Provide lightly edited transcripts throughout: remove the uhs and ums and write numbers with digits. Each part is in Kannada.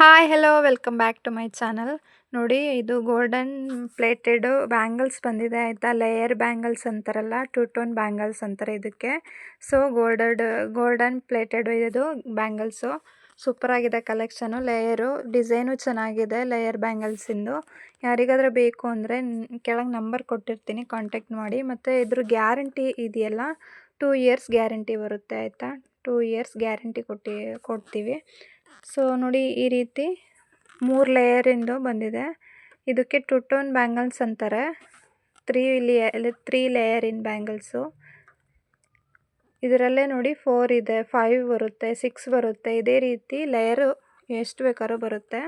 Hi hello welcome back to my channel. ನೋಡಿ, ಇದು ಗೋಲ್ಡನ್ ಪ್ಲೇಟೆಡ್ ಬ್ಯಾಂಗಲ್ಸ್ ಬಂದಿದೆ ಆಯಿತಾ. ಲೇಯರ್ ಬ್ಯಾಂಗಲ್ಸ್ ಅಂತಾರಲ್ಲ, ಟೂ ಟೋನ್ ಬ್ಯಾಂಗಲ್ಸ್ ಅಂತಾರೆ ಇದಕ್ಕೆ. ಸೊ ಗೋಲ್ಡನ್ ಪ್ಲೇಟೆಡ್ ಇದು ಬ್ಯಾಂಗಲ್ಸು. ಸೂಪರಾಗಿದೆ ಕಲೆಕ್ಷನು. ಲೇಯರು ಡಿಸೈನು ಚೆನ್ನಾಗಿದೆ ಲೇಯರ್ ಬ್ಯಾಂಗಲ್ಸಿಂದು. ಯಾರಿಗಾದ್ರೂ ಬೇಕು ಅಂದರೆ ಕೆಳಗೆ ನಂಬರ್ ಕೊಟ್ಟಿರ್ತೀನಿ, ಕಾಂಟ್ಯಾಕ್ಟ್ ಮಾಡಿ. ಮತ್ತು ಇದ್ರ ಗ್ಯಾರಂಟಿ ಇದೆಯಲ್ಲ, 2 ಇಯರ್ಸ್ ಗ್ಯಾರಂಟಿ ಬರುತ್ತೆ ಆಯಿತಾ. 2 ಇಯರ್ಸ್ ಗ್ಯಾರಂಟಿ ಕೊಡ್ತೀವಿ. ಸೊ ನೋಡಿ, ಈ ರೀತಿ 3 ಲೇಯರಿಂದು ಬಂದಿದೆ. ಇದಕ್ಕೆ ಟೂ ಟೋನ್ ಬ್ಯಾಂಗಲ್ಸ್ ಅಂತಾರೆ. 3 ಲೇಯರಿನ ಬ್ಯಾಂಗಲ್ಸು. ಇದರಲ್ಲೇ ನೋಡಿ 4 ಇದೆ, 5 ಬರುತ್ತೆ, 6 ಬರುತ್ತೆ. ಇದೇ ರೀತಿ ಲೇಯರು ಎಷ್ಟು ಬೇಕಾದ್ರೂ ಬರುತ್ತೆ.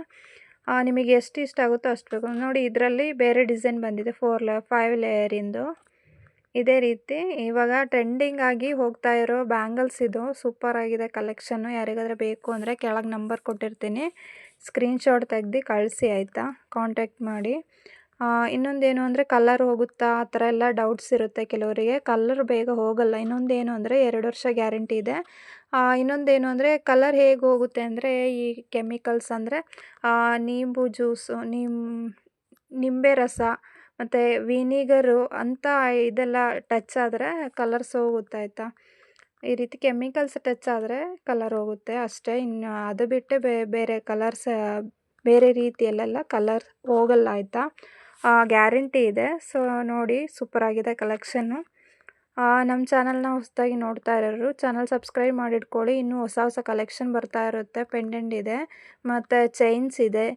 ನಿಮಗೆ ಎಷ್ಟು ಇಷ್ಟ ಆಗುತ್ತೋ ಅಷ್ಟು ಬೇಕು. ನೋಡಿ, ಇದರಲ್ಲಿ ಬೇರೆ ಡಿಸೈನ್ ಬಂದಿದೆ 5 ಲೇಯರಿಂದು. ಇದೇ ರೀತಿ ಇವಾಗ ಟ್ರೆಂಡಿಂಗ್ ಆಗಿ ಹೋಗ್ತಾ ಇರೋ ಬ್ಯಾಂಗಲ್ಸ್ ಇದು. ಸೂಪರ್ ಆಗಿದೆ ಕಲೆಕ್ಷನ್ನು. ಯಾರಿಗಾದ್ರೂ ಬೇಕು ಅಂದರೆ ಕೆಳಗೆ ನಂಬರ್ ಕೊಟ್ಟಿರ್ತೀನಿ, ಸ್ಕ್ರೀನ್ಶಾಟ್ ತೆಗೆದು ಕಳಿಸಿ ಆಯಿತಾ. ಕಾಂಟ್ಯಾಕ್ಟ್ ಮಾಡಿ. ಇನ್ನೊಂದೇನು ಅಂದರೆ ಕಲರ್ ಹೋಗುತ್ತಾ ಆ ಥರ ಎಲ್ಲ ಡೌಟ್ಸ್ ಇರುತ್ತೆ ಕೆಲವರಿಗೆ. ಕಲರ್ ಬೇಗ ಹೋಗಲ್ಲ. ಇನ್ನೊಂದೇನು ಅಂದರೆ 2 ವರ್ಷ ಗ್ಯಾರಂಟಿ ಇದೆ. ಇನ್ನೊಂದೇನು ಅಂದರೆ ಕಲರ್ ಹೇಗೆ ಹೋಗುತ್ತೆ ಅಂದರೆ, ಈ ಕೆಮಿಕಲ್ಸ್ ಅಂದರೆ ನಿಂಬು ಜ್ಯೂಸು, ನಿಂಬೆ ರಸ ಮತ್ತು ವಿನಿಗರು ಅಂತ ಇದೆಲ್ಲ ಟಚ್ ಆದರೆ ಕಲರ್ಸ್ ಹೋಗುತ್ತೆ ಆಯಿತಾ. ಈ ರೀತಿ ಕೆಮಿಕಲ್ಸ್ ಟಚ್ ಆದರೆ ಕಲರ್ ಹೋಗುತ್ತೆ ಅಷ್ಟೇ. ಇನ್ನು ಅದು ಬಿಟ್ಟು ಬೇರೆ ಕಲರ್ಸ್ ಬೇರೆ ರೀತಿಯಲ್ಲೆಲ್ಲ ಕಲರ್ ಹೋಗಲ್ಲ ಆಯಿತಾ. ಗ್ಯಾರಂಟಿ ಇದೆ. ಸೊ ನೋಡಿ, ಸೂಪರಾಗಿದೆ ಕಲೆಕ್ಷನ್ನು. ನಮ್ಮ ಚಾನಲ್ನ ಹೊಸದಾಗಿ ನೋಡ್ತಾ ಇರೋರು ಚಾನಲ್ ಸಬ್ಸ್ಕ್ರೈಬ್ ಮಾಡಿಟ್ಕೊಳ್ಳಿ. ಇನ್ನೂ ಹೊಸ ಕಲೆಕ್ಷನ್ ಬರ್ತಾ ಇರುತ್ತೆ. ಪೆಂಡೆಂಟ್ ಇದೆ ಮತ್ತು ಚೈನ್ಸ್ ಇದೆ,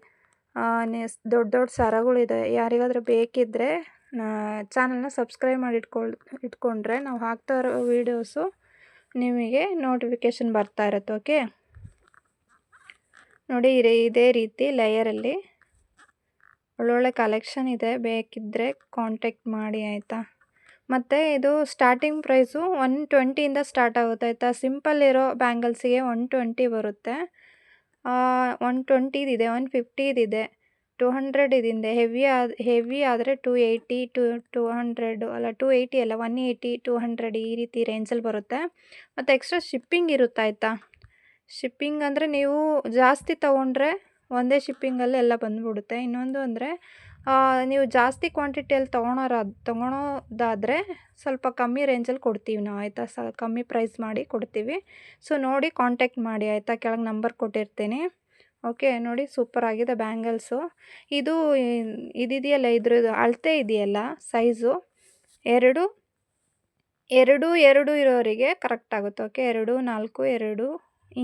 ದೊಡ್ಡ ಸರಗಳಿದೆ. ಯಾರಿಗಾದ್ರೂ ಬೇಕಿದ್ದರೆ ಚಾನಲ್ನ ಸಬ್ಸ್ಕ್ರೈಬ್ ಮಾಡಿ ಇಟ್ಕೊಂಡ್ರೆ ನಾವು ಹಾಕ್ತಾ ಇರೋ ವೀಡಿಯೋಸು ನಿಮಗೆ ನೋಟಿಫಿಕೇಷನ್ ಬರ್ತಾ ಇರುತ್ತೆ. ಓಕೆ, ನೋಡಿ ಇದೇ ರೀತಿ ಲೇಯರಲ್ಲಿ ಒಳ್ಳೊಳ್ಳೆ ಕಲೆಕ್ಷನ್ ಇದೆ. ಬೇಕಿದ್ದರೆ ಕಾಂಟ್ಯಾಕ್ಟ್ ಮಾಡಿ ಆಯಿತಾ. ಮತ್ತು ಇದು ಸ್ಟಾರ್ಟಿಂಗ್ ಪ್ರೈಸು 120ಇಂದ ಸ್ಟಾರ್ಟ್ ಆಗುತ್ತೆ ಆಯಿತಾ. ಸಿಂಪಲ್ ಇರೋ ಬ್ಯಾಂಗಲ್ಸಿಗೆ 120 ಬರುತ್ತೆ. 120 ಇದೆ, 150 ಇದೆ, 200 ಇದೆ. ಹೆವಿ ಆದರೆ 280, 200 ಅಲ್ಲ, 280 ಅಲ್ಲ, 180, 200 ಈ ರೀತಿ ರೇಂಜಲ್ಲಿ ಬರುತ್ತೆ. ಮತ್ತು ಎಕ್ಸ್ಟ್ರಾ ಶಿಪ್ಪಿಂಗ್ ಇರುತ್ತೆ ಆಯಿತಾ. ಶಿಪ್ಪಿಂಗ್ ಅಂದರೆ ನೀವು ಜಾಸ್ತಿ ತೊಗೊಂಡ್ರೆ ಒಂದೇ ಶಿಪ್ಪಿಂಗಲ್ಲಿ ಎಲ್ಲ ಬಂದುಬಿಡುತ್ತೆ. ಇನ್ನೊಂದು ಅಂದರೆ ನೀವು ಜಾಸ್ತಿ ಕ್ವಾಂಟಿಟಿಯಲ್ಲಿ ತೊಗೊಳೋದಾದರೆ ಸ್ವಲ್ಪ ಕಮ್ಮಿ ರೇಂಜಲ್ಲಿ ಕೊಡ್ತೀವಿ ನಾವು ಆಯಿತಾ. ಕಮ್ಮಿ ಪ್ರೈಸ್ ಮಾಡಿ ಕೊಡ್ತೀವಿ. ಸೊ ನೋಡಿ, ಕಾಂಟ್ಯಾಕ್ಟ್ ಮಾಡಿ ಆಯಿತಾ. ಕೆಳಗೆ ನಂಬರ್ ಕೊಟ್ಟಿರ್ತೀನಿ. ಓಕೆ, ನೋಡಿ ಸೂಪರಾಗಿದೆ ಬ್ಯಾಂಗಲ್ಸು. ಇದಿದೆಯಲ್ಲ, ಇದ್ರದ್ದು ಅಳತೆ ಇದೆಯಲ್ಲ, ಸೈಜು 2 ಇರೋರಿಗೆ ಕರೆಕ್ಟ್ ಆಗುತ್ತೆ. ಓಕೆ, 2, 4, 2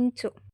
ಇಂಚು.